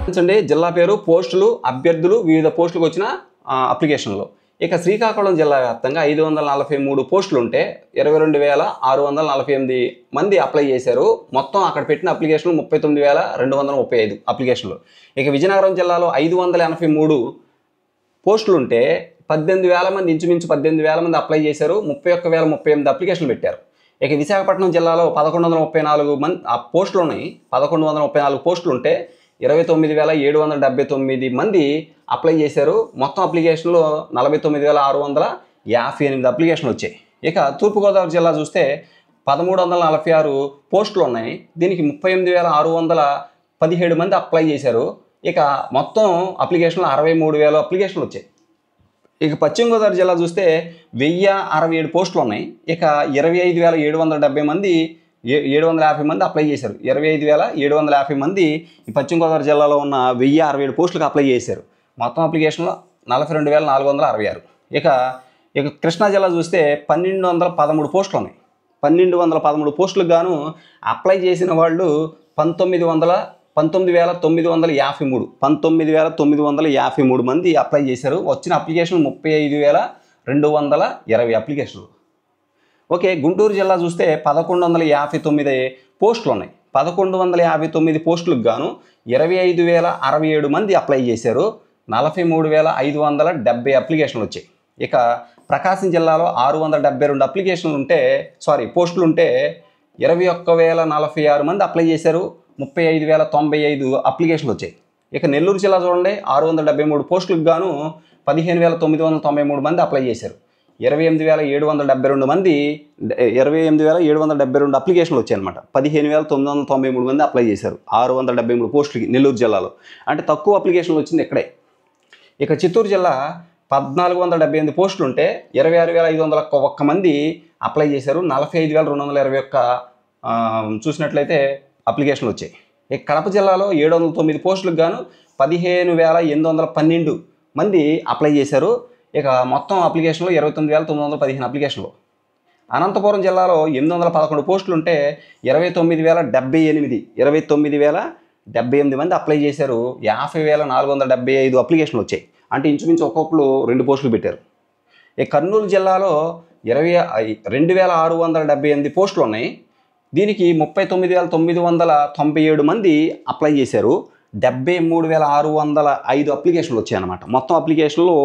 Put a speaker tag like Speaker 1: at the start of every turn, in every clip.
Speaker 1: చూడండి జిల్లా పేరు, పోస్టులు, అభ్యర్థులు, వివిధ పోస్టులకు వచ్చిన అప్లికేషన్లు. ఇక శ్రీకాకుళం జిల్లా వ్యాప్తంగా 543 పోస్టులు ఉంటే 22,648 మంది అప్లై చేశారు. మొత్తం అక్కడ పెట్టిన అప్లికేషన్లు 39,235 అప్లికేషన్లు. ఇక విజయనగరం జిల్లాలో 583 పోస్టులు ఉంటే 18,000 మంది, ఇంచుమించు 18,000 మంది అప్లై చేశారు. 31,038 అప్లికేషన్లు పెట్టారు. ఇక విశాఖపట్నం జిల్లాలో 1,134 మంది పోస్టులు ఉన్నాయి. 1,134 పోస్టులు ఉంటే 29,779 మంది అప్లై చేశారు. మొత్తం అప్లికేషన్లు 49,658 అప్లికేషన్లు వచ్చాయి. ఇక తూర్పుగోదావరి జిల్లా చూస్తే 1,346 పోస్టులు ఉన్నాయి. దీనికి 38,617 మంది అప్లై చేశారు. ఇక మొత్తం అప్లికేషన్లు 63,000 అప్లికేషన్లు వచ్చాయి. ఇక పశ్చిమ గోదావరి జిల్లా చూస్తే 1,067 పోస్టులు ఉన్నాయి. ఇక 25,770 మంది 750 మంది అప్లై చేశారు. 25,750 మంది ఈ పశ్చిమ గోదావరి జిల్లాలో ఉన్న 1,067 పోస్టులకు అప్లై చేశారు. మొత్తం అప్లికేషన్లో 42,466. ఇక కృష్ణా జిల్లా చూస్తే 1,213 పోస్టులు ఉన్నాయి. 1,213 పోస్టులకు గాను అప్లై చేసిన వాళ్ళు 19,953 మంది అప్లై చేశారు. వచ్చిన అప్లికేషన్ 35,220 అప్లికేషన్లు. ఓకే, గుంటూరు జిల్లా చూస్తే 1,159 పోస్టులు ఉన్నాయి. 1,159 పోస్టులకు గాను 25,067 మంది అప్లై చేశారు. 43,570 అప్లికేషన్లు వచ్చాయి. ఇక ప్రకాశం జిల్లాలో 672 పోస్టులు ఉంటే 21,046 మంది అప్లై చేశారు. 35,095 అప్లికేషన్లు వచ్చాయి. ఇక నెల్లూరు జిల్లా చూడండి, 673 పోస్టులకు గాను 15,993 మంది అప్లై చేశారు. 28,772 మంది 28,772 అప్లికేషన్లు వచ్చాయన్నమాట. 15,993 మంది అప్లై చేశారు 673 పోస్టులకి నెల్లూరు జిల్లాలో. అంటే తక్కువ అప్లికేషన్లు వచ్చింది ఇక్కడే. ఇక చిత్తూరు జిల్లా 1,478 పోస్టులు ఉంటే 26,501 మంది అప్లై చేశారు. 45,221 చూసినట్లయితే అప్లికేషన్లు వచ్చాయి. ఇక కడప జిల్లాలో 709 పోస్టులకు గాను 15,812 మంది అప్లై చేశారు. ఇక మొత్తం అప్లికేషన్లు 29,915 అప్లికేషన్లు. అనంతపురం జిల్లాలో 811 పోస్టులు ఉంటే 29,078 మంది అప్లై చేశారు. 50,475 అప్లికేషన్లు వచ్చాయి. అంటే ఇంచుమించు ఒక్కొక్కరు 2 పోస్టులు పెట్టారు. ఇక కర్నూలు జిల్లాలో 22,678 పోస్టులు ఉన్నాయి. దీనికి 39,997 మంది అప్లై చేశారు. 73,605 అప్లికేషన్లు వచ్చాయన్నమాట. మొత్తం అప్లికేషన్లు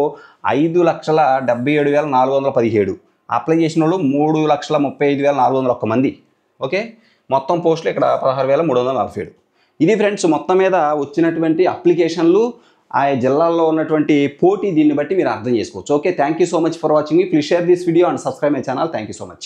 Speaker 1: 5,77,417. అప్లై చేసిన వాళ్ళు 3,35,401 మంది. ఓకే, మొత్తం పోస్టులు ఇక్కడ 16,347. ఇది ఫ్రెండ్స్ మొత్తం మీద వచ్చినటువంటి అప్లికేషన్లు, ఆ జిల్లాల్లో ఉన్నటువంటి పోటీ, దీన్ని బట్టి మీరు అర్థం చేసుకోవచ్చు. Okay, thank you so much for watching me. Please share this video and subscribe my channel. Thank you so much.